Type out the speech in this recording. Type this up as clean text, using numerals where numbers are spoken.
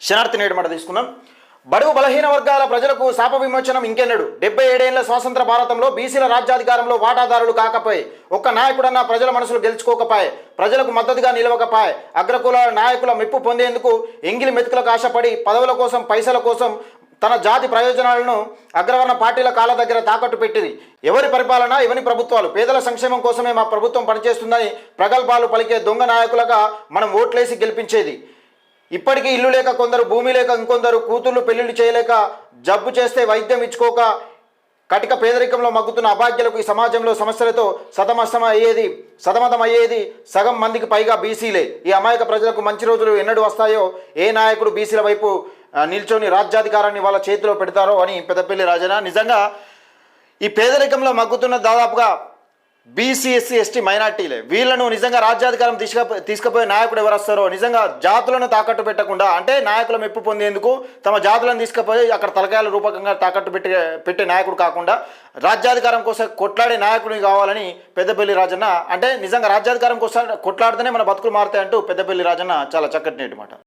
శనార్థి నేడు మాట తీసుకున్నాం. బడుగు బలహీన వర్గాల ప్రజలకు శాప విమోచనం ఇంకెన్నడు. 77 ఏళ్ల స్వాతంత్ర భారతంలో బీసీల రాజ్యాధికారంలో వాటాదారులు కాకపోయి, ఒక్క నాయకుడన్నా ప్రజల మనసులు గెలుచుకోకపోయి, ప్రజలకు మద్దతుగా నిలవకపోయి, అగ్రకుల నాయకుల మెప్పు పొందేందుకు ఎంగిలి మెతుకులకు ఆశపడి పదవుల కోసం పైసల కోసం తన జాతి ప్రయోజనాలను అగ్రవర్ణ పార్టీల కాళ్ళ దగ్గర తాకట్టు పెట్టింది. ఎవరి పరిపాలన ఎవరి ప్రభుత్వాలు, పేదల సంక్షేమం కోసమే మా ప్రభుత్వం పనిచేస్తుందని ప్రగల్భాలు పలికే దొంగ నాయకులుగా మనం ఓట్లేసి గెలిపించేది. ఇప్పటికీ ఇల్లు లేక కొందరు, భూమి లేక ఇంకొందరు, కూతుర్లు పెళ్లిళ్ళు చేయలేక, జబ్బు చేస్తే వైద్యం ఇచ్చుకోక కటిక పేదరికంలో మగ్గుతున్న అభాగ్యులకు ఈ సమాజంలో సమస్యలతో సతమతం అయ్యేది సగం మందికి పైగా బీసీలే. ఈ అమాయక ప్రజలకు మంచి రోజులు ఎన్నడూ వస్తాయో, ఏ నాయకుడు బీసీల వైపు నిల్చొని రాజ్యాధికారాన్ని వాళ్ళ చేతిలో పెడతారో అని పెద్దపల్లి రాజన్న. నిజంగా ఈ పేదరికంలో మగ్గుతున్న దాదాపుగా బీసీ, ఎస్సీ, ఎస్టీ మైనార్టీలే. వీళ్ళను నిజంగా రాజ్యాధికారం తీసుకుపోయే నాయకుడు ఎవరు వస్తారో, నిజంగా జాతులను తాకట్టు పెట్టకుండా, అంటే నాయకుల మెప్పు పొందేందుకు తమ జాతులను తీసుకుపోయి అక్కడ తలకాయల రూపకంగా తాకట్టు పెట్టే నాయకుడు కాకుండా రాజ్యాధికారం కోసం కొట్లాడే నాయకుడిని కావాలని పెద్దపల్లి రాజన్న. అంటే నిజంగా రాజ్యాధికారం కోసం కొట్లాడితేనే మన బతుకులు మారుతాయంటూ పెద్దపల్లి రాజన్న చాలా చక్కటి నేటి మాట.